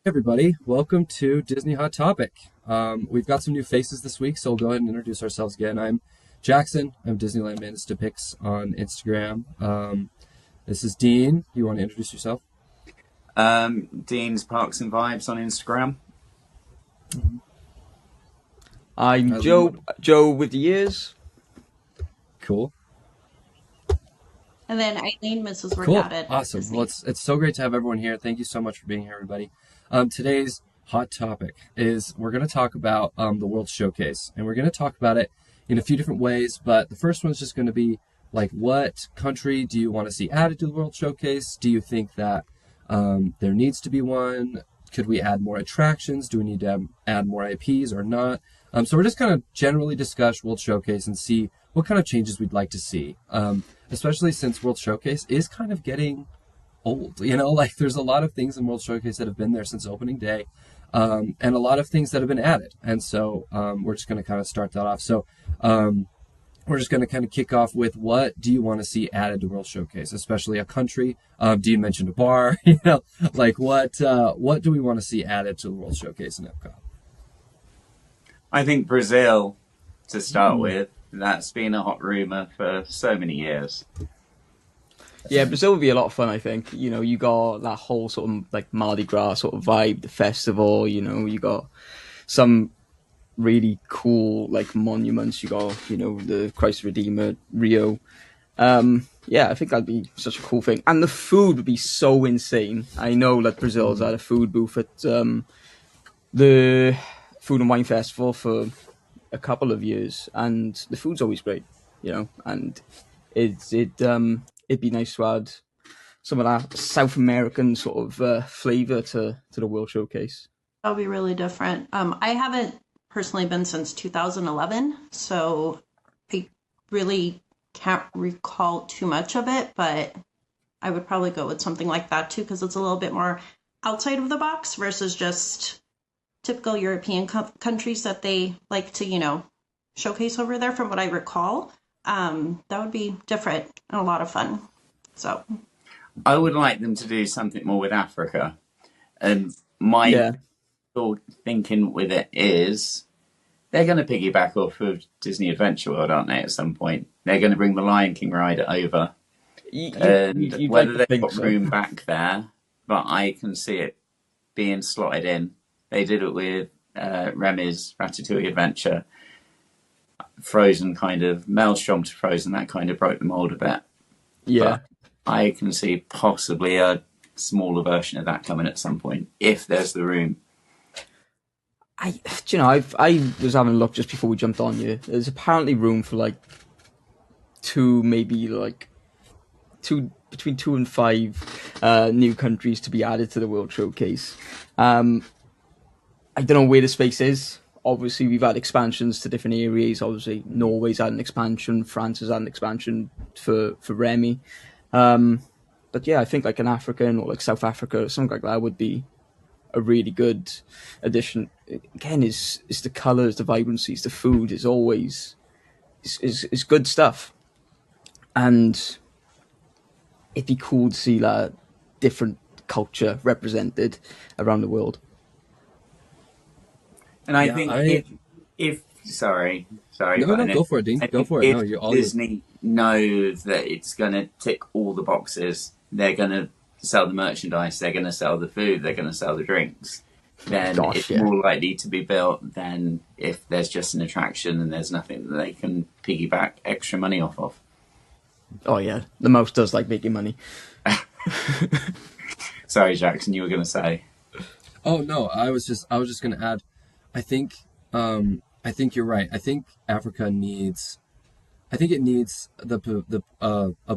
Everybody, welcome to Disney Hot Topic. We've got some new faces this week, so we'll go ahead and introduce ourselves again. I'm Jackson. I'm Disneyland Manus Depicts on Instagram. This is Dean. You want to introduce yourself? Dean's Parks and Vibes on Instagram. I'm Aylin, Joe. Joe with the ears. cool. And then Aylin, Mrs. Cool. Workout at Awesome. Well, Disney. it's so great to have everyone here. Thank you so much for being here, everybody. Today's hot topic is we're going to talk about the World Showcase, and we're going to talk about it in a few different ways. But the first one is just going to be like, what country do you want to see added to the World Showcase? Do you think that there needs to be one? Could we add more attractions? Do we need to add more IPs or not? So we're just kind of generally discuss World Showcase and see what kind of changes we'd like to see. Especially since World Showcase is kind of getting old. Like there's a lot of things in World Showcase that have been there since opening day, and a lot of things that have been added. And so we're just going to kind of start that off. So we're just going to kind of kick off with, what do you want to see added to World Showcase, especially a country? Dean mentioned a bar. Like what do we want to see added to the World Showcase in Epcot? I think Brazil, to start with, that's been a hot rumor for so many years. Yeah, Brazil would be a lot of fun. I think. You got that whole sort of like Mardi Gras sort of vibe, the festival. You got some really cool like monuments. You got the Christ Redeemer, Rio. Yeah, I think that'd be such a cool thing, and the food would be so insane. I know that Brazil's had a food booth at the Food and Wine Festival for a couple of years, and the food's always great, and it'd be nice to add some of that South American sort of flavor to the World Showcase. That'll be really different. I haven't personally been since 2011, so I really can't recall too much of it, but I would probably go with something like that too, because it's a little bit more outside of the box versus just typical European countries that they like to, showcase over there. From what I recall, that would be different and a lot of fun. So I would like them to do something more with Africa. And my thought thinking with it is they're going to piggyback off of Disney Adventure World, aren't they, at some point? They're going to bring the Lion King ride over. And whether they've got room back there, but I can see it being slotted in. They did it with Remy's Ratatouille Adventure. Frozen kind of, Maelstrom to Frozen, that kind of broke the mold a bit. Yeah. But I can see possibly a smaller version of that coming at some point, if there's the room. I was having a look just before we jumped on you. There's apparently room for like between 2 and 5 new countries to be added to the World Showcase. I don't know where the space is. Obviously, we've had expansions to different areas. Obviously, Norway's had an expansion. France has had an expansion for Remy. But yeah, I think like an African or like South Africa or something like that would be a really good addition. Again, is the colours, the vibrancies, the food is always is good stuff. And it'd be cool to see that different culture represented around the world. And I think if sorry, No, go for it, Dean. Go for it. No, you're all Disney knows that it's going to tick all the boxes. They're going to sell the merchandise. They're going to sell the food. They're going to sell the drinks. Then it's more likely to be built than if there's just an attraction and there's nothing that they can piggyback extra money off of. Oh yeah, the mouse does like making money. Sorry, Jackson, you were going to say. Oh no, I was just going to add. I think you're right. I think Africa needs. I think it needs a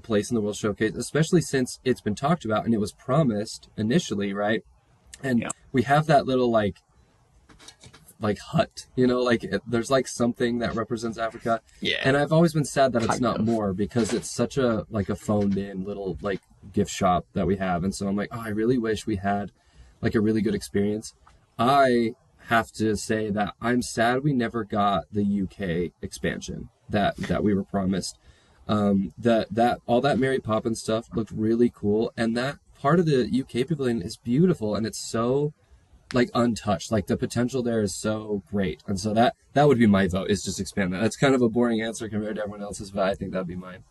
place in the World Showcase, especially since it's been talked about and it was promised initially, right? And we have that little like hut, there's like something that represents Africa. Yeah. And I've always been sad that it's not more, because it's such a phoned in little like gift shop that we have. And so I'm like, oh, I really wish we had like a really good experience. I have to say that I'm sad we never got the UK expansion that we were promised. That all that Mary Poppins stuff looked really cool, and that part of the UK pavilion is beautiful, and it's so like untouched. Like the potential there is so great, and so that would be my vote. Is just expand that. That's kind of a boring answer compared to everyone else's, but I think that'd be mine.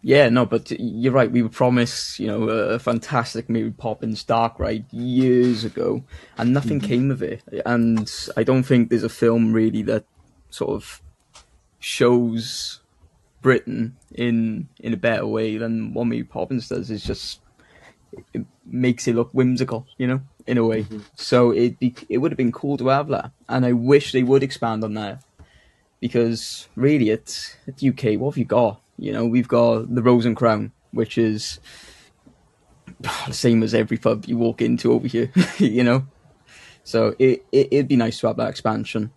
Yeah, no, but you're right. We were promised, a fantastic Mary Poppins dark ride years ago, and nothing came of it. And I don't think there's a film really that sort of shows Britain in a better way than what Mary Poppins does. It makes it look whimsical, in a way. So it would have been cool to have that, and I wish they would expand on that, because really at UK, what have you got? We've got the Rose and Crown, which is the same as every pub you walk into over here, So it'd be nice to have that expansion.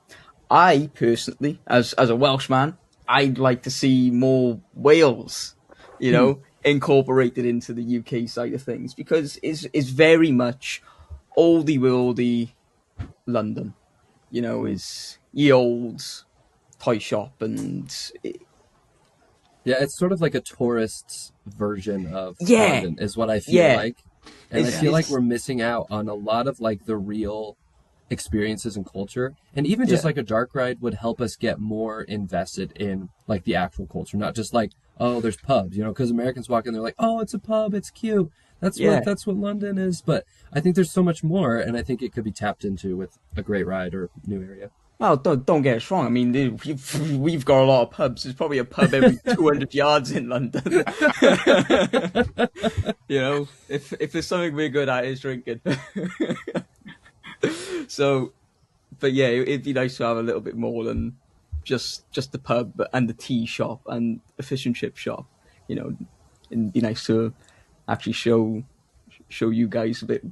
I personally, as a Welshman, I'd like to see more Wales, incorporated into the UK side of things, because it's very much oldie worldy London, is ye old toy shop, and yeah, it's sort of like a tourist's version of London, is what I feel like. And I feel like we're missing out on a lot of like the real experiences and culture. And even just like a dark ride would help us get more invested in like the actual culture, not just like, oh, there's pubs, because Americans walk in, they're like, oh, it's a pub, it's cute. That's what London is. But I think there's so much more, and I think it could be tapped into with a great ride or new area. Well, don't get us wrong. I mean, we've got a lot of pubs. There's probably a pub every 200 yards in London. If there's something we're good at, it's drinking. So, but yeah, it'd be nice to have a little bit more than just the pub and the tea shop and the fish and chip shop. It'd be nice to actually show you guys a bit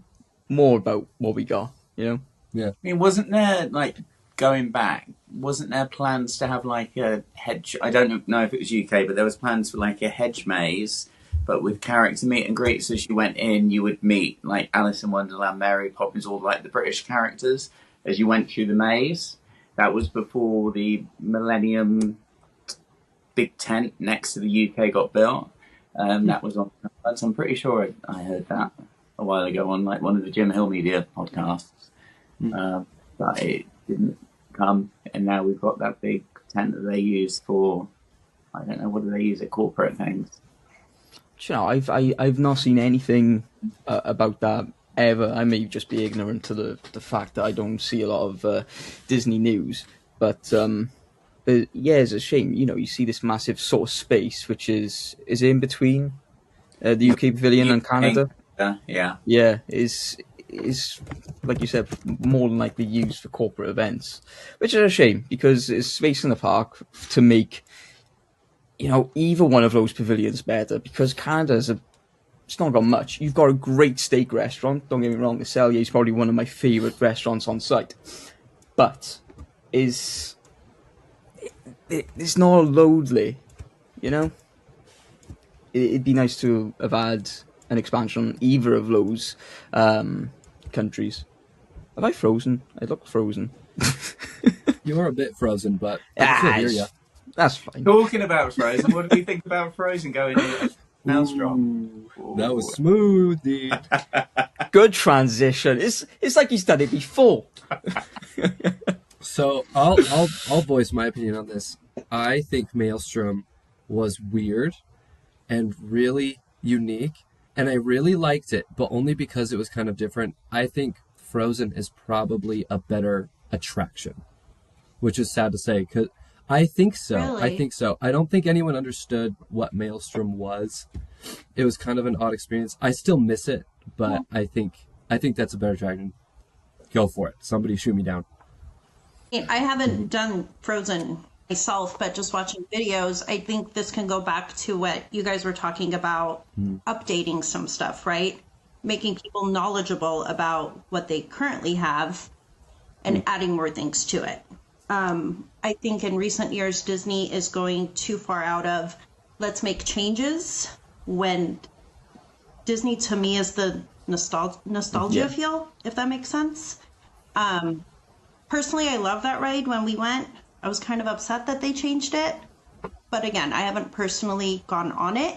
more about what we got. Yeah. I mean, wasn't there going back, wasn't there plans to have like a hedge? I don't know if it was UK, but there was plans for like a hedge maze, but with character meet and greets. As you went in, you would meet like Alice in Wonderland, Mary Poppins, all like the British characters as you went through the maze. That was before the Millennium big tent next to the UK got built. That was on. I'm pretty sure I heard that a while ago on like one of the Jim Hill Media podcasts, but it didn't come, and now we've got that big tent that they use for, I don't know, what do they use at corporate things? I've not seen anything about that ever. I may just be ignorant to the fact that I don't see a lot of Disney news, but yeah, it's a shame. You see this massive sort of space which is in between the UK Pavilion and Canada. Yeah, is like you said, more than likely used for corporate events, which is a shame, because it's space in the park to make either one of those pavilions better, because Canada's it's not got much. You've got a great steak restaurant, don't get me wrong. The Cellier is probably one of my favourite restaurants on site, but it's not loadly, It'd be nice to have had an expansion on either of those countries. Have I frozen? I look frozen. You are a bit frozen, but I can hear you. That's fine. Talking about Frozen, what do we think about Frozen going in Maelstrom? That was smooth, dude. Good transition. It's like he's done it before. So I'll voice my opinion on this. I think Maelstrom was weird and really unique, and I really liked it, but only because it was kind of different. I think Frozen is probably a better attraction, which is sad to say, because I think so. Really? I think so. I don't think anyone understood what Maelstrom was. It was kind of an odd experience. I still miss it, but I think that's a better attraction. Go for it. Somebody shoot me down. I haven't done Frozen myself, but just watching videos, I think this can go back to what you guys were talking about, updating some stuff, right? Making people knowledgeable about what they currently have and adding more things to it. I think in recent years, Disney is going too far out of let's make changes, when Disney to me is the nostalgia feel, if that makes sense. Personally, I love that ride. When we went, I was kind of upset that they changed it. But again, I haven't personally gone on it.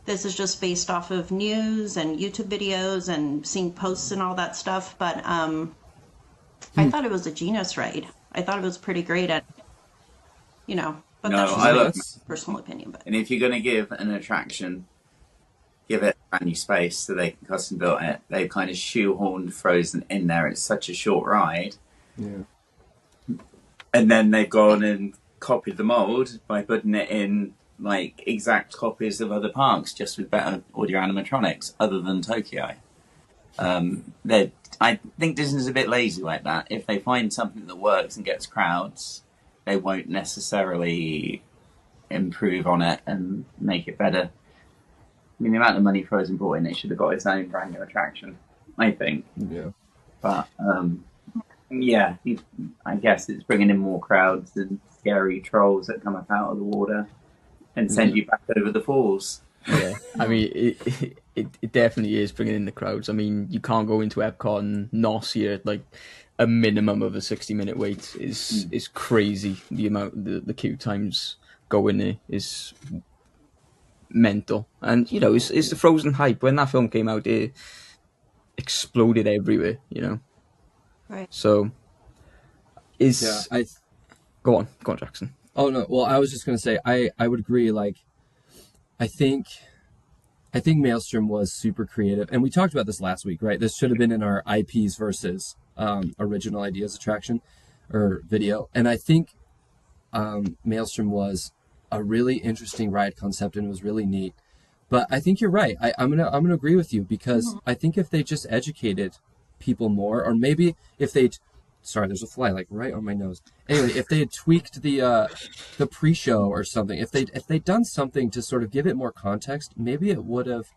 This is just based off of news and YouTube videos and seeing posts and all that stuff. But I thought it was a genius ride. I thought it was pretty great at, but No, that's just I my love personal opinion. But And if you're going to give an attraction, give it a brand new space so they can custom build it. They've kind of shoehorned Frozen in there. It's such a short ride. Yeah. And then they've gone and copied the mold by putting it in like exact copies of other parks, just with better audio animatronics, other than Tokyo. I think Disney's a bit lazy like that. If they find something that works and gets crowds, they won't necessarily improve on it and make it better. I mean, the amount of money Frozen brought in, it should have got its own brand new attraction, I think. Yeah. But, yeah, I guess it's bringing in more crowds and scary trolls that come up out of the water and send you back over the falls. Yeah, I mean, it definitely is bringing in the crowds. I mean, you can't go into Epcot and not see it. Like, a minimum of a 60-minute wait is crazy. The amount, the queue times going there is mental. And, it's the Frozen hype. When that film came out, it exploded everywhere, Right. So, go on, Jackson. Oh no, well, I was just gonna say I would agree. Like, I think Maelstrom was super creative, and we talked about this last week, right? This should have been in our IPs versus original ideas attraction or video, and I think Maelstrom was a really interesting ride concept, and it was really neat. But I think you're right. I'm gonna agree with you, because I think if they just educated people more, or maybe if they, sorry, there's a fly like right on my nose. Anyway, if they had tweaked the pre-show or something, if they'd done something to sort of give it more context, maybe it would have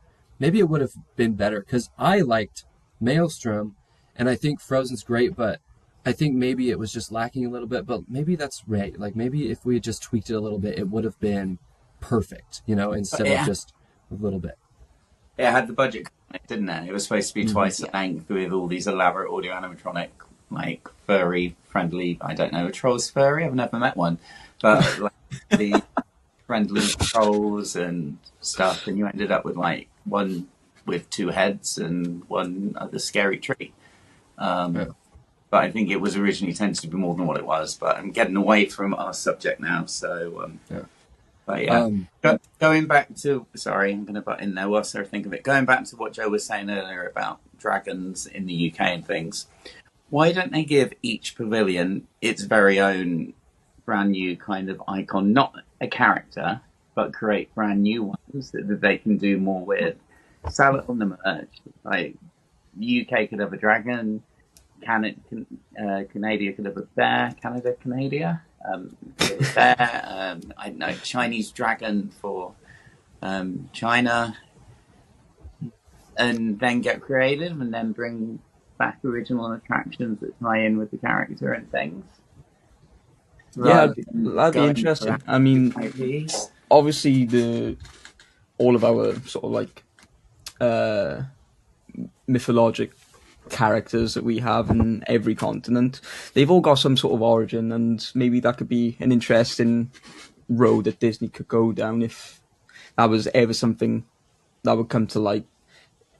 been better. Because I liked Maelstrom, and I think Frozen's great, but I think maybe it was just lacking a little bit. But maybe that's right. Like, maybe if we had just tweaked it a little bit, it would have been perfect, instead of just a little bit. It had the budget, didn't it? It was supposed to be twice the length with all these elaborate audio animatronic, like furry friendly. I don't know, a troll's furry. I've never met one, but like the friendly trolls and stuff. And you ended up with like one with two heads and one other scary tree. But I think it was originally intended to be more than what it was. But I'm getting away from our subject now, so. But yeah, going back to, sorry, I'm going to butt in there whilst I think of it. Going back to what Joe was saying earlier about dragons in the UK and things, why don't they give each pavilion its very own brand new kind of icon, not a character, but create brand new ones that they can do more with? Sell it on the merch. Like, the UK could have a dragon, Canada could have a bear, Canada. I don't know, Chinese dragon for China, and then get creative and then bring back original attractions that tie in with the character and things. Yeah, that'd be interesting. I mean, obviously all of our sort of like mythologic characters that we have in every continent, they've all got some sort of origin, and maybe that could be an interesting road that Disney could go down if that was ever something that would come to light,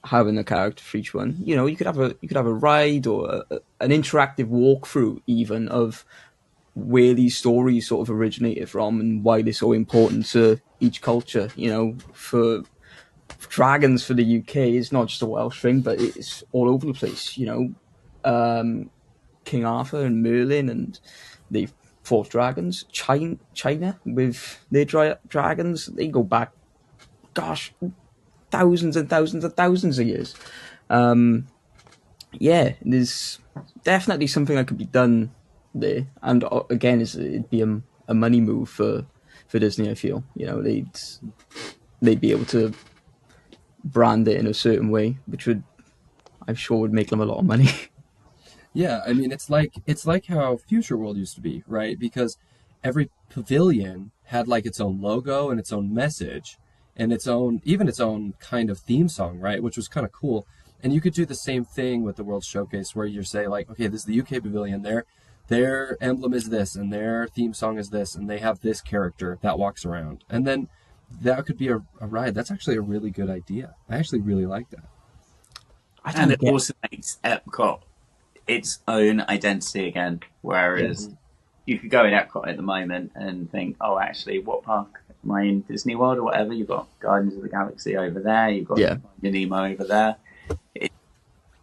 having a character for each one. You could have a ride or an interactive walkthrough even of where these stories sort of originated from and why they're so important to each culture. For dragons for the UK, it's not just a Welsh thing, but it's all over the place. King Arthur and Merlin, and they fought dragons. China with their dragons, they go back, gosh, thousands and thousands and thousands of years. There's definitely something that could be done there, and again, it'd be a money move for Disney. I feel they'd be able to brand it in a certain way, which I'm sure would make them a lot of money. Yeah, I mean, it's like how Future World used to be, right? Because every pavilion had like its own logo and its own message and its own kind of theme song, right? Which was kind of cool. And you could do the same thing with the World Showcase, where you say like, okay, this is the UK pavilion. Their emblem is this, and their theme song is this, and they have this character that walks around, and then that could be a ride. That's actually a really good idea. I actually really like that. And it also makes Epcot its own identity again. Whereas you could go in Epcot at the moment and think, oh, actually, what park am I in? Disney World or whatever? You've got Guardians of the Galaxy over there. You've got Finding Nemo over there. It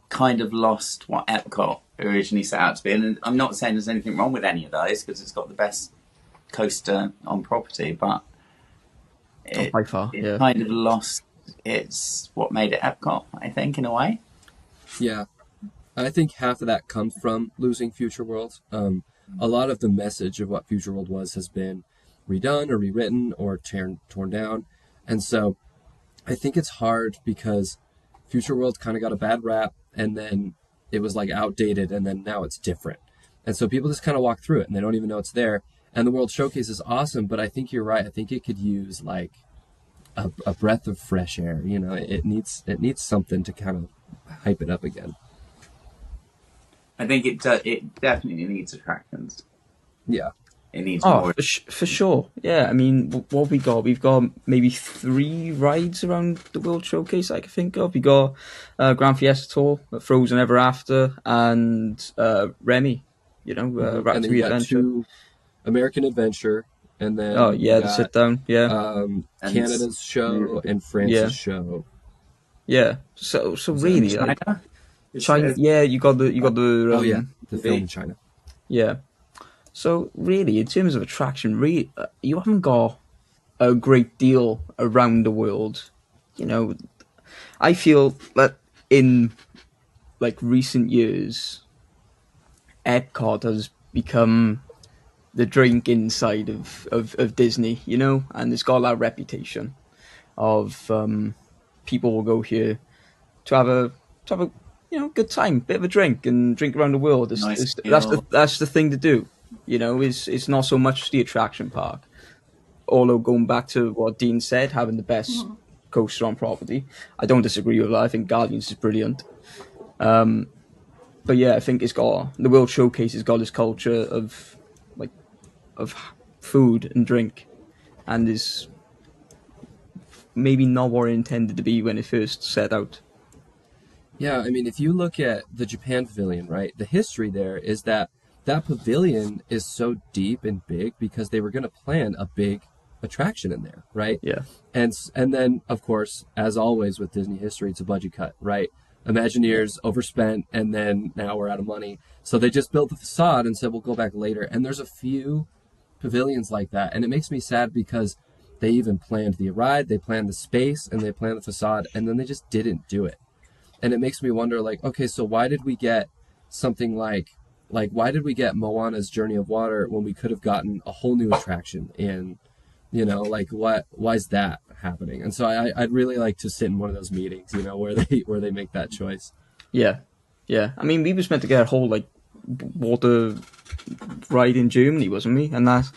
kind of lost what Epcot originally set out to be. And I'm not saying there's anything wrong with any of those because it's got the best coaster on property, but it kind of lost its what made it Epcot, I think, in a way. Yeah. I think half of that comes from losing Future World. A lot of the message of what Future World was has been redone or rewritten or torn down. And so I think it's hard because Future World kind of got a bad rap and then it was like outdated and then now it's different. And so people just kind of walk through it and they don't even know it's there. And the World Showcase is awesome, but I think you're right. I think it could use like a breath of fresh air. You know, it needs something to kind of hype it up again. I think it definitely needs attractions. Yeah. It needs more. For sure. Yeah, I mean, what have we got? We've got maybe 3 rides around the World Showcase I can think of. We got Grand Fiesta Tour, Frozen Ever After, and Remy, you know, Ratatouille Adventure. 2 American Adventure, and then the sit down, Canada's show and France's show. Yeah, so really, China, you got the the film in China. Yeah, so really, in terms of attraction, really, you haven't got a great deal around the world. You know, I feel that in like recent years, Epcot has become the drink inside of Disney, you know, and it's got that reputation of people will go here to have a good time, bit of a drink and drink around the world. That's the thing to do, you know. It's not so much the attraction park. Although going back to what Dean said, having the best coaster on property, I don't disagree with that. I think Guardians is brilliant. But yeah, I think the World Showcase has got this culture of food and drink, and is maybe not what it intended to be when it first set out. Yeah, I mean, if you look at the Japan Pavilion, right, the history there is that pavilion is so deep and big because they were going to plan a big attraction in there, right? Yeah. And then, of course, as always with Disney history, it's a budget cut, right? Imagineers overspent, and then now we're out of money. So they just built the facade and said, we'll go back later. And there's a few pavilions like that. And it makes me sad because they even planned the ride, they planned the space, and they planned the facade, and then they just didn't do it. And it makes me wonder, like, okay, so why did we get something like why did we get Moana's Journey of Water when we could have gotten a whole new attraction in, you know, like why is that happening? And so I'd really like to sit in one of those meetings, you know, where they make that choice. Yeah. I mean, we was meant to get a whole like water ride in Germany, wasn't we? And that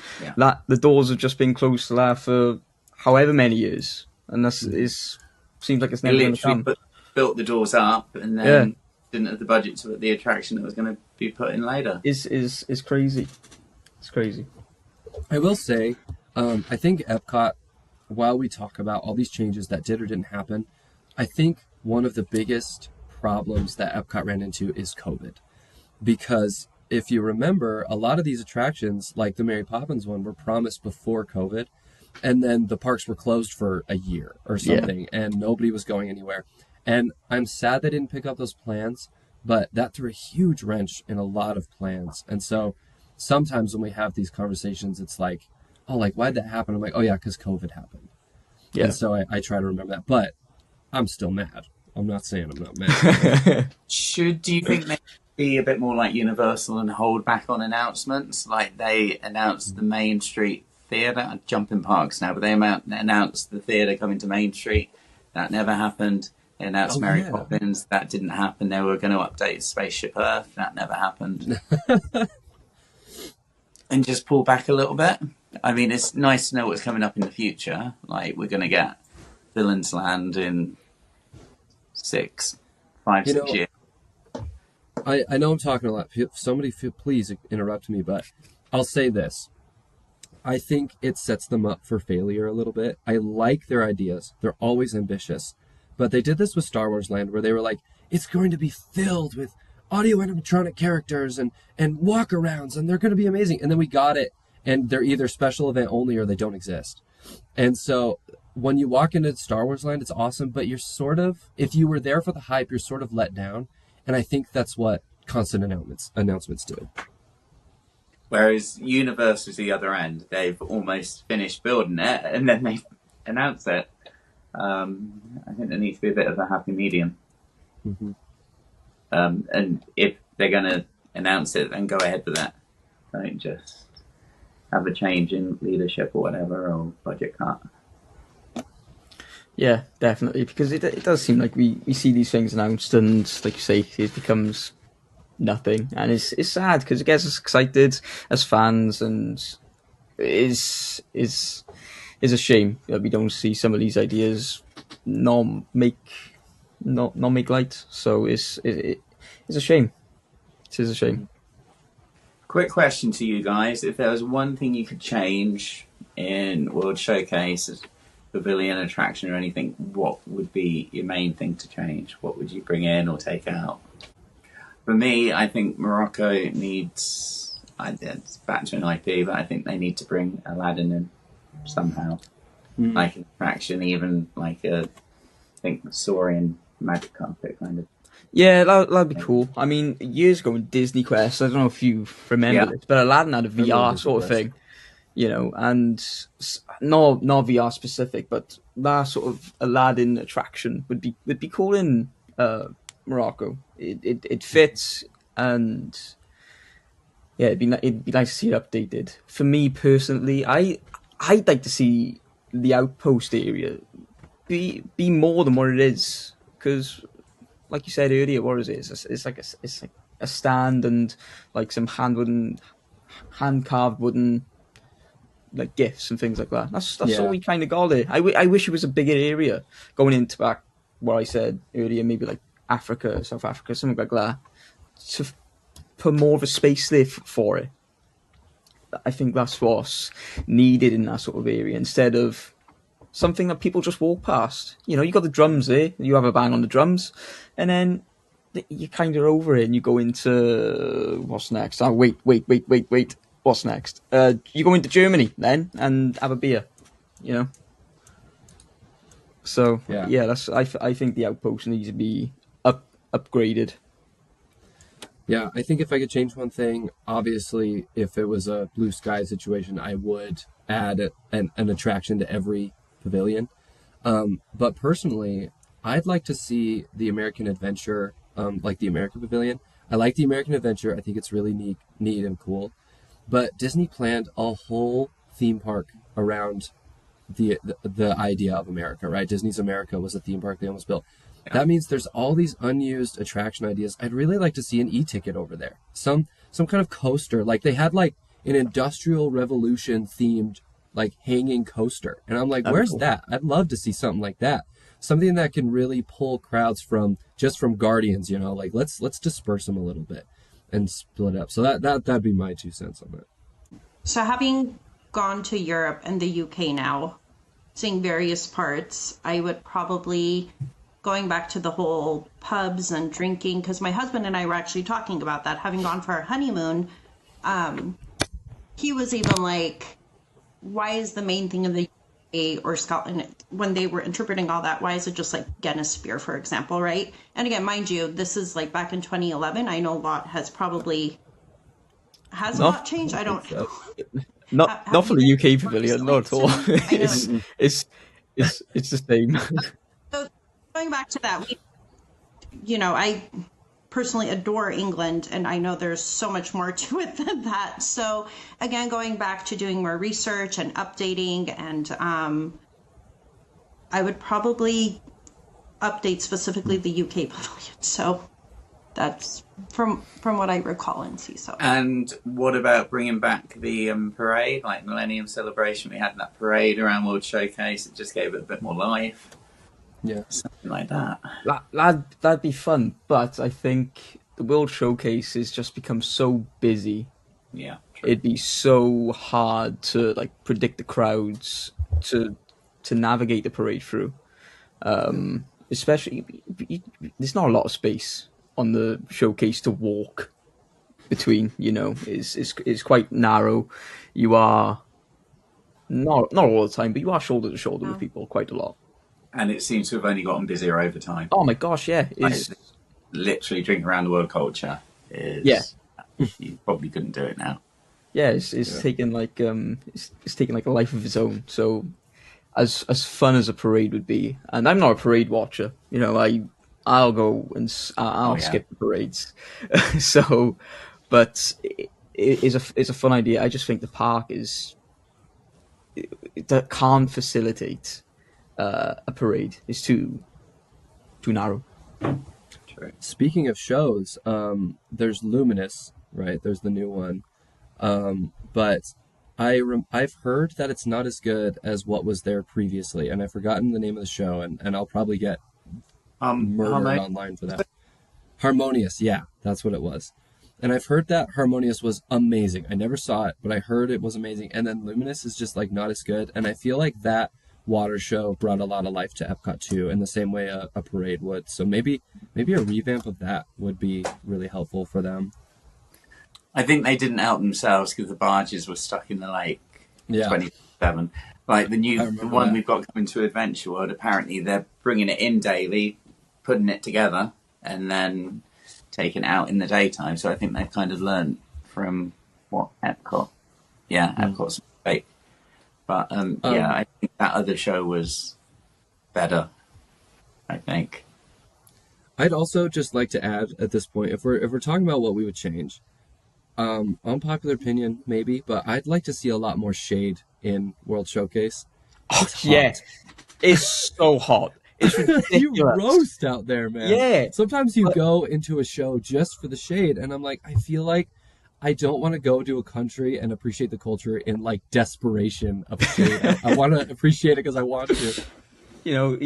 the doors have just been closed to that for however many years, and seems like it's never going to come. Built the doors up and then didn't have the budget to put the attraction that was going to be put in later. Is crazy. It's crazy. I will say, I think Epcot, while we talk about all these changes that did or didn't happen, I think one of the biggest problems that Epcot ran into is COVID. Because if you remember, a lot of these attractions, like the Mary Poppins one, were promised before COVID, and then the parks were closed for a year or something, and nobody was going anywhere. And I'm sad they didn't pick up those plans, but that threw a huge wrench in a lot of plans. And so sometimes when we have these conversations, it's like, oh, like, why'd that happen? I'm like, oh, yeah, because COVID happened. Yeah. And so I try to remember that. But I'm still mad. I'm not saying I'm not mad. Do you think they be a bit more like Universal and hold back on announcements? Like they announced the Main Street Theatre. I jump in parks now, but they announced the theatre coming to Main Street. That never happened. They announced Mary Poppins. That didn't happen. They were going to update Spaceship Earth. That never happened. And just pull back a little bit. I mean, it's nice to know what's coming up in the future. Like, we're going to get Villains Land in 6 years. I know I'm talking a lot. Somebody please interrupt me, but I'll say this. I think it sets them up for failure a little bit. I like their ideas. They're always ambitious. But they did this with Star Wars Land where they were like, it's going to be filled with audio animatronic characters and walk-arounds, and they're going to be amazing. And then we got it, and they're either special event only or they don't exist. And so when you walk into Star Wars Land, it's awesome, but you're sort of, if you were there for the hype, you're sort of let down. And I think that's what constant announcements do. Whereas Universal's the other end. They've almost finished building it, and then they announce it. I think there needs to be a bit of a happy medium. Mm-hmm. And if they're going to announce it, then go ahead with that. Don't just have a change in leadership or whatever, or budget cut. Yeah, definitely, because it does seem like we see these things announced, and like you say, it becomes nothing, and it's sad because it gets us excited as fans, and it is a shame that we don't see some of these ideas not make light. So it's a shame. It is a shame. Quick question to you guys: if there was one thing you could change in World Showcase, pavilion attraction or anything, what would be your main thing to change? What would you bring in or take out? For me, I think Morocco needs, it's back to an IP, but I think they need to bring Aladdin in somehow. Like an attraction, even like I think Saurian magic carpet kind of. Yeah, that'd be cool. I mean, years ago in Disney Quest, I don't know if you remember this, but Aladdin had a VR sort of thing. You know, and not VR specific, but that sort of Aladdin attraction would be cool in Morocco. It fits, and yeah, it'd be nice to see it updated. For me personally, I'd like to see the outpost area be more than what it is, because like you said earlier, what is it? It's like a stand and like some hand carved wooden like gifts and things like that. That's all we kind of got there. I wish it was a bigger area going into back what I said earlier, maybe like Africa, South Africa, something like that, to put more of a space there for it. I think that's what's needed in that sort of area, instead of something that people just walk past. You know, you got the drums there, you have a bang on the drums, and then you kind of over it and you go into what's next. Oh, wait. What's next? You go into Germany then and have a beer, you know. So yeah, that's I think the outpost needs to be upgraded. Yeah, I think if I could change one thing, obviously, if it was a blue sky situation, I would add an attraction to every pavilion. But personally, I'd like to see the American Adventure, like the American Pavilion. I like the American Adventure. I think it's really neat and cool. But Disney planned a whole theme park around the idea of America, right? Disney's America was a theme park they almost built. Yeah. That means there's all these unused attraction ideas. I'd really like to see an e-ticket over there. Some kind of coaster. Like they had like an Industrial Revolution themed like hanging coaster. And I'm like, where's that? I'd love to see something like that. Something that can really pull crowds from Guardians, you know, like let's disperse them a little bit and split up. So that'd be my 2 cents on it. So having gone to Europe and the UK now, seeing various parts, I would probably, going back to the whole pubs and drinking, because my husband and I were actually talking about that, having gone for our honeymoon, he was even like, why is the main thing of the UK or Scotland, when they were interpreting all that, why is it just like Guinness beer, for example, right? And again, mind you, this is like back in 2011. I know a lot has a lot changed. I don't know. Not for the UK pavilion, not at all. It's the same. So going back to that, I personally adore England, and I know there's so much more to it than that. So again, going back to doing more research and updating, and I would probably update specifically the UK pavilion. So that's from what I recall and see. So. And what about bringing back the parade, like Millennium Celebration? We had that parade around World Showcase. It just gave it a bit more life. Yeah, something like that. That'd be fun, but I think the World Showcase has just become so busy. Yeah, true. It'd be so hard to like predict the crowds, to navigate the parade through. Especially, there's not a lot of space on the showcase to walk between. You know, is quite narrow. You are not all the time, but you are shoulder to shoulder with people quite a lot. And it seems to have only gotten busier over time. Oh my gosh, yeah, it's literally drink around the world culture. You probably couldn't do it now. Yeah, it's taken like it's taken like a life of its own. So as fun as a parade would be, and I'm not a parade watcher. You know, I'll go and I'll skip the parades. So, but it's a fun idea. I just think the park that can't facilitate a parade. It's too narrow. True. Speaking of shows, there's Luminous, right? There's the new one. But I've heard that it's not as good as what was there previously, and I've forgotten the name of the show, and I'll probably get murdered online for that. Harmonious, yeah, that's what it was. And I've heard that Harmonious was amazing. I never saw it, but I heard it was amazing. And then Luminous is just like not as good, and I feel like that water show brought a lot of life to Epcot too, in the same way a parade would. So maybe a revamp of that would be really helpful for them. I think they didn't help themselves because the barges were stuck in the lake. 27. Like the one we've got coming to Adventure World, apparently they're bringing it in daily, putting it together, and then taking it out in the daytime. So I think they've kind of learned from what Epcot. Yeah, Epcot's mistake. But I think that other show was better, I think. I'd also just like to add at this point, if we're talking about what we would change, unpopular opinion maybe, but I'd like to see a lot more shade in World Showcase. It's so hot. It's ridiculous. You roast out there, man. Yeah. Sometimes you go into a show just for the shade, and I'm like, I feel like I don't want to go to a country and appreciate the culture in like desperation of shade. I want to appreciate it because I want to. You know,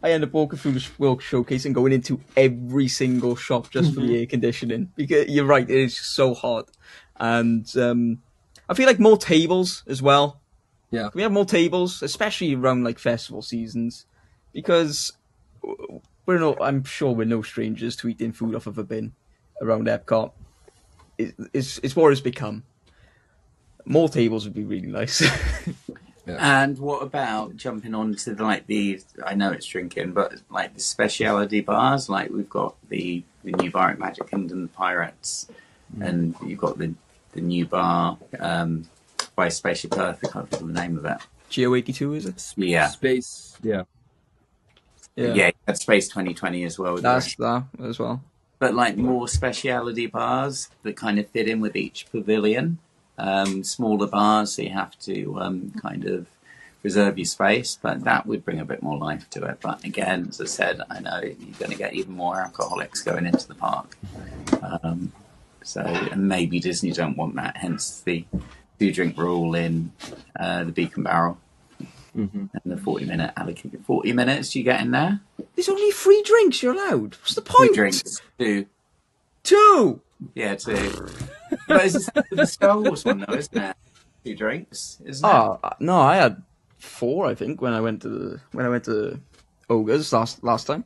I end up walking through the World Showcase and going into every single shop just for the air conditioning. Because you're right, it is so hot. And I feel like more tables as well. Yeah. We have more tables, especially around like festival seasons. Because I'm sure we're no strangers to eating food off of a bin around Epcot. It's what it's become. More tables would be really nice. Yeah. And what about jumping on to I know it's drinking, but like the specialty bars, like we've got the new bar at Magic Kingdom, the Pirates, and you've got the new bar by Spaceship Earth. I can't remember the name of it. Geo82, is it? Yeah. Space, yeah. Yeah, that's Space 2020 as well. That's that as well. But like more specialty bars that kind of fit in with each pavilion. Smaller bars, so you have to kind of reserve your space, but that would bring a bit more life to it. But again, as I said, I know you're going to get even more alcoholics going into the park. And maybe Disney don't want that, hence the 2-drink rule in the Beacon Barrel. And the 40-minute allocated. 40 minutes you get in there? There's only 3 drinks you're allowed. What's the point? 3 drinks. 2. 2? Yeah, 2. But it's the Star Wars one though, isn't it? 2 drinks, isn't it? No, I had 4, I think, when I went to Ogre's last time.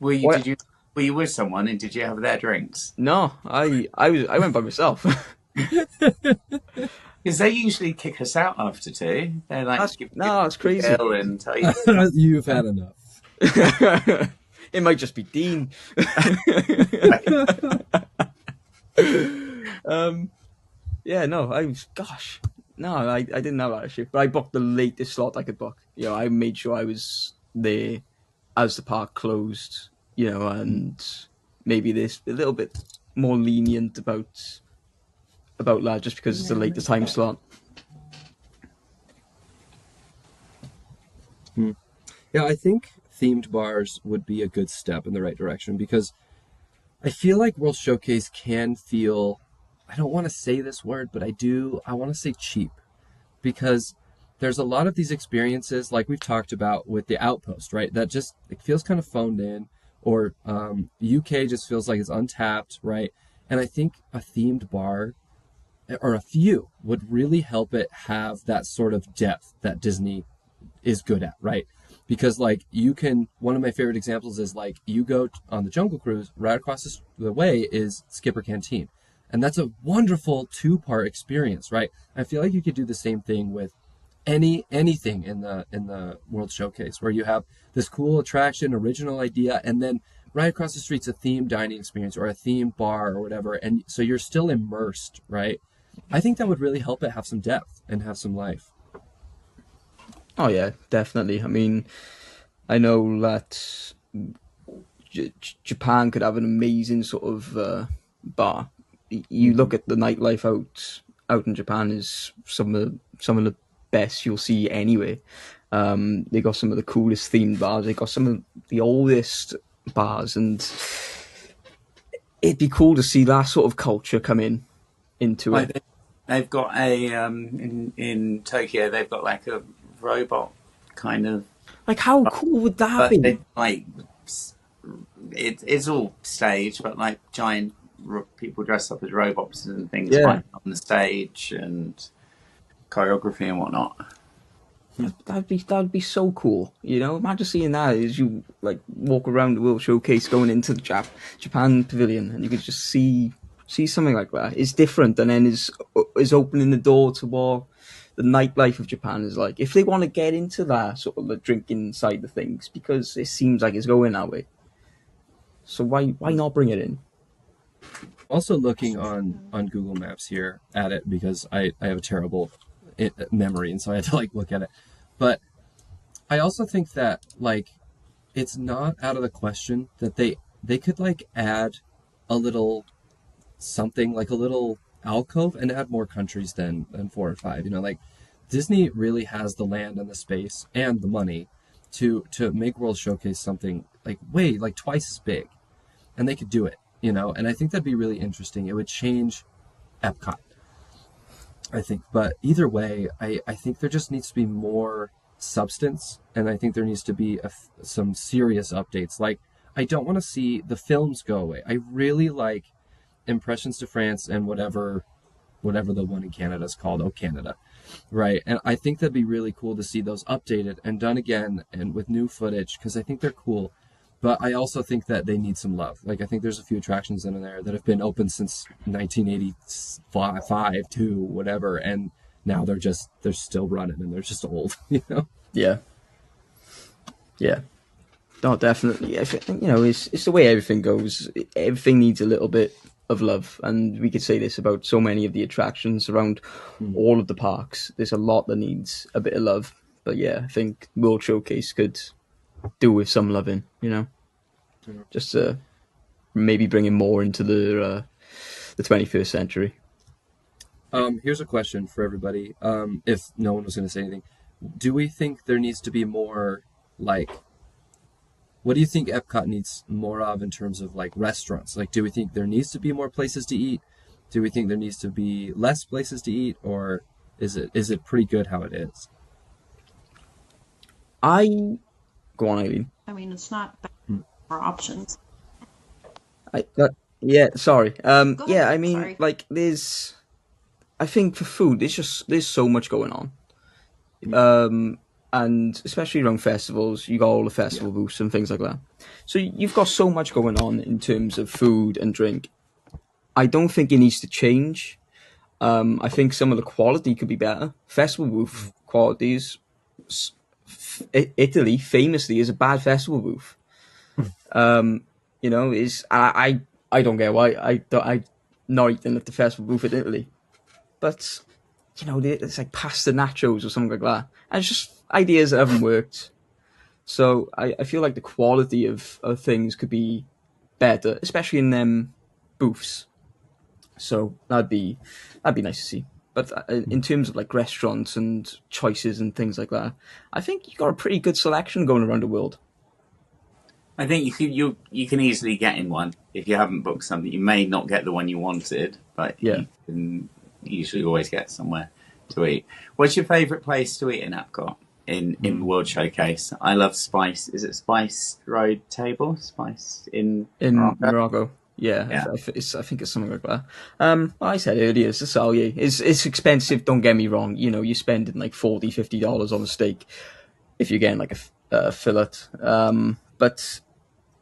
Were you with someone and did you have their drinks? No, I went by myself. Because they usually kick us out after 2. They're like, that's crazy. And tell you you've had enough. It might just be Dean. I didn't have that issue. But I booked the latest slot I could book. You know, I made sure I was there as the park closed. You know, and maybe this a little bit more lenient about that, just because it's the latest time slot. Yeah, I think themed bars would be a good step in the right direction, because I feel like World Showcase can feel, I don't want to say this word, but I want to say cheap, because there's a lot of these experiences like we've talked about with the Outpost, right? That just, it feels kind of phoned in, or UK just feels like it's untapped, right? And I think a themed bar, or a few, would really help it have that sort of depth that Disney is good at, right? because like one of my favorite examples is like you go on the Jungle Cruise, right across the way is Skipper Canteen, and that's a wonderful 2-part experience, right? I feel like you could do the same thing with anything in the World Showcase, where you have this cool attraction, original idea, and then right across the street's a themed dining experience or a themed bar or whatever, and so you're still immersed, right? I think that would really help it have some depth and have some life. Oh yeah, definitely. I mean, I know that Japan could have an amazing sort of bar. You look at the nightlife out in Japan is some of the best you'll see anyway. They got some of the coolest themed bars. They got some of the oldest bars, and it'd be cool to see that sort of culture come into it. They've got a in Tokyo. They've got like a robot kind of. Like, how cool would that be? They, like, it's all staged, but like giant people dressed up as robots and things on the stage and choreography and whatnot. That'd be so cool. You know, imagine seeing that as you like walk around the World Showcase going into the Japan Pavilion, and you could just see something like that. It's different, and then is opening the door to what the nightlife of Japan is like. If they want to get into that sort of the drinking side of things, because it seems like it's going that way. So why not bring it in? Also looking on Google Maps here at it, because I have a terrible memory, and so I had to like look at it. But I also think that like it's not out of the question that they could like add a little something, like a little alcove, and add more countries than 4 or 5. You know, like Disney really has the land and the space and the money to make World Showcase something like way like twice as big, and they could do it, you know. And I think that'd be really interesting. It would change EPCOT, I think. But either way, I think there just needs to be more substance, and I think there needs to be some serious updates. Like, I don't want to see the films go away. I really like Impressions to France and whatever the one in Canada is called, Canada, right? And I think that'd be really cool to see those updated and done again and with new footage, because I think they're cool. But I also think that they need some love. Like, I think there's a few attractions in there that have been open since 1985 to whatever, and now they're still running, and they're just old, you know? Yeah. No, definitely. I think, you know, it's the way everything goes. Everything needs a little bit of love, and we could say this about so many of the attractions around all of the parks. There's a lot that needs a bit of love. But yeah, I think World Showcase could do with some loving, you know? Just maybe bringing more into the 21st century. Here's a question for everybody. If no one was going to say anything, do we think there needs to be more, like, what do you think EPCOT needs more of in terms of like restaurants? Like, do we think there needs to be more places to eat? Do we think there needs to be less places to eat, or is it pretty good how it is? Go on, Aylin. I mean, it's not bad for options. Sorry. Ahead. I mean, Sorry. like, I think for food, there's so much going on. And especially around festivals, you got all the festival booths and things like that. So you've got so much going on in terms of food and drink. I don't think it needs to change. I think some of the quality could be better. Festival booth qualities, Italy famously is a bad festival booth. You know, I don't get why I not eating at the festival booth in Italy, but you know, it's like pasta nachos or something like that. And it's just ideas that haven't worked. So I feel like the quality of things could be better, especially in them booths. So that'd be nice to see. But in terms of like restaurants and choices and things like that, I think you got a pretty good selection going around the world. I think you can easily get in one if you haven't booked something. You may not get the one you wanted, but you can usually always get somewhere to eat. What's your favourite place to eat in Epcot in World Showcase? I love Spice. Is it Spice Road Table? Spice in Morocco. Yeah. I think it's something like that. I said earlier, it's the Salye. It's expensive. Don't get me wrong. You know, you're spending like $40-50 on a steak if you're getting like fillet, but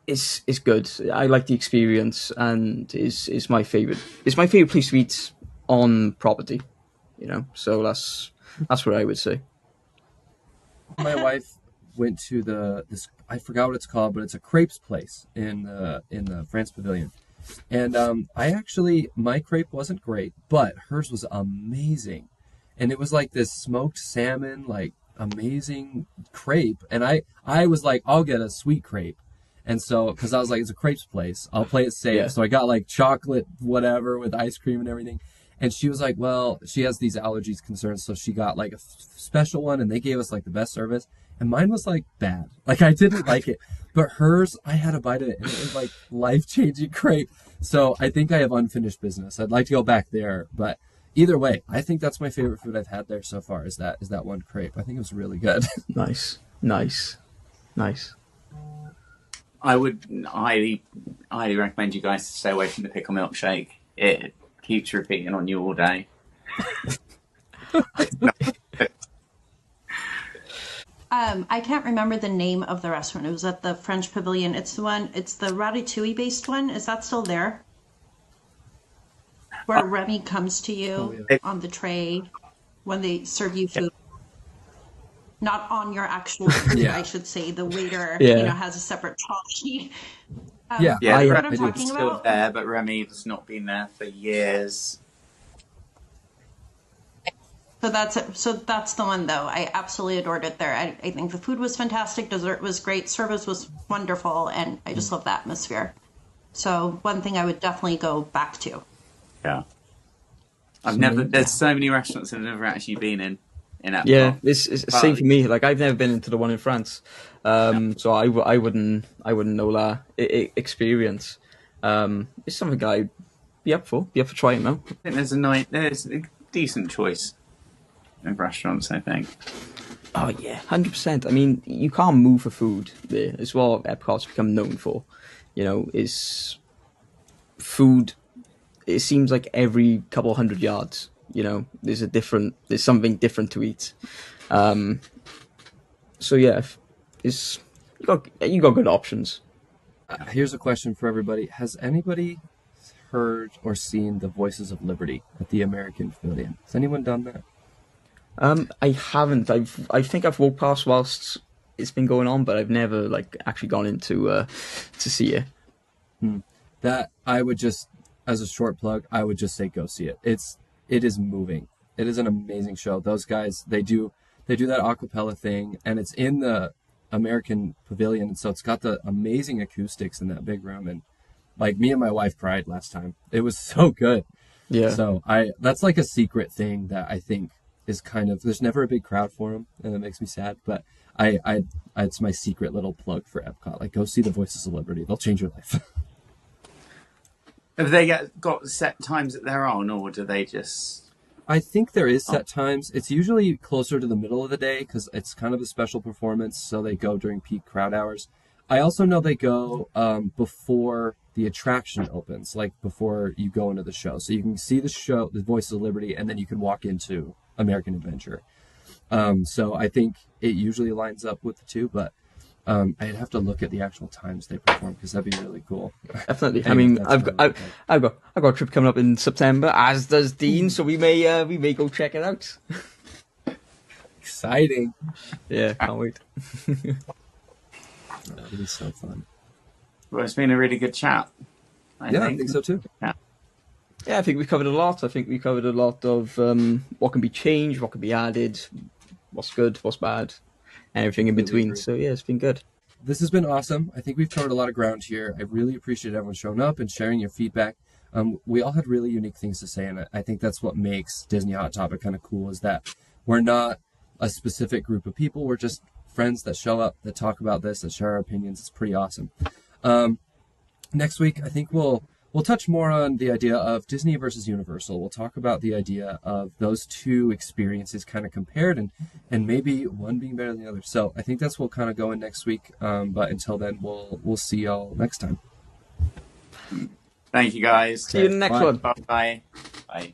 it's good. I like the experience, and is my favorite. It's my favorite place to eat on property. So that's what I would say. My wife went to this, I forgot what it's called, but it's a crepes place in the France Pavilion. And my crepe wasn't great, but hers was amazing. And it was like this smoked salmon, like amazing crepe. And I was like, I'll get a sweet crepe. And so, because I was like, it's a crepes place, I'll play it safe. Yeah. So I got like chocolate, whatever, with ice cream and everything. And she was like, well, she has these allergies concerns, so she got like a special one, and they gave us like the best service. And mine was like bad. Like I didn't like it. But hers, I had a bite of it, and it was like life-changing crepe. So I think I have unfinished business. I'd like to go back there, but either way, I think that's my favorite food I've had there so far. Is that one crepe? I think it was really good. Nice. I would highly recommend you guys to stay away from the pickle milkshake. It keeps repeating on you all day. I can't remember the name of the restaurant. It was at the French Pavilion. It's the ratatouille based one. Is that still there? Where Remy comes to you on the tray when they serve you food. Not on your actual food, I should say. The waiter, has a separate trolley. The what I'm talking talking still about. There, but Remy has not been there for years. So that's the one, though. I absolutely adored it there. I think the food was fantastic. Dessert was great. Service was wonderful. And I just love the atmosphere. So one thing I would definitely go back to. Yeah. There's so many restaurants I've never actually been in Epcot. Yeah, it's the same for me. Like I've never been into the one in France. So I wouldn't know that experience. It's something I'd be up for trying now. I think there's a decent choice of restaurants, I think. Oh yeah, 100%. I mean, you can't move for food there. It's what Epcot's become known for. Is food. It seems like every couple hundred yards, there's something different to eat. So yeah, you got good options. Here's a question for everybody: has anybody heard or seen the Voices of Liberty at the American Pavilion? Has anyone done that? I haven't. I think I've walked past whilst it's been going on, but I've never actually gone in to see it. That I would just, as a short plug, I would just say go see it. It is moving. It is an amazing show. Those guys, they do that acapella thing, and it's in the American Pavilion, and so it's got the amazing acoustics in that big room. And like me and my wife cried last time. It was so good. Yeah. So that's like a secret thing that I think is kind of, there's never a big crowd for them, and it makes me sad. But it's my secret little plug for Epcot. Like, go see the Voices of Liberty. They'll change your life. Have they got set times that they're on, or do they just... I think there is set times. It's usually closer to the middle of the day because it's kind of a special performance, so they go during peak crowd hours. I also know they go before the attraction opens, like before you go into the show. So you can see the show, the Voices of Liberty, and then you can walk into American Adventure. So I think it usually lines up with the two, but I'd have to look at the actual times they perform because that'd be really cool. Definitely. I mean, I've got a trip coming up in September, as does Dean. So we may go check it out. Exciting! Yeah, can't wait. It'll be so fun. Well, it's been a really good chat. I think so too. Yeah, I think we covered a lot. I think we covered a lot of what can be changed, what can be added, what's good, what's bad, and everything in between. Agree. So yeah, it's been good. This has been awesome. I think we've covered a lot of ground here. I really appreciate everyone showing up and sharing your feedback. We all had really unique things to say, and I think that's what makes Disney Hot Topic kind of cool, is that we're not a specific group of people. We're just friends that show up, that talk about this, that share our opinions. It's pretty awesome. Next week, I think we'll touch more on the idea of Disney versus Universal. We'll talk about the idea of those two experiences kind of compared and maybe one being better than the other. So I think that's what we'll kind of go in next week. But until then, we'll see y'all next time. Thank you, guys. See you in the next one. Bye. Bye.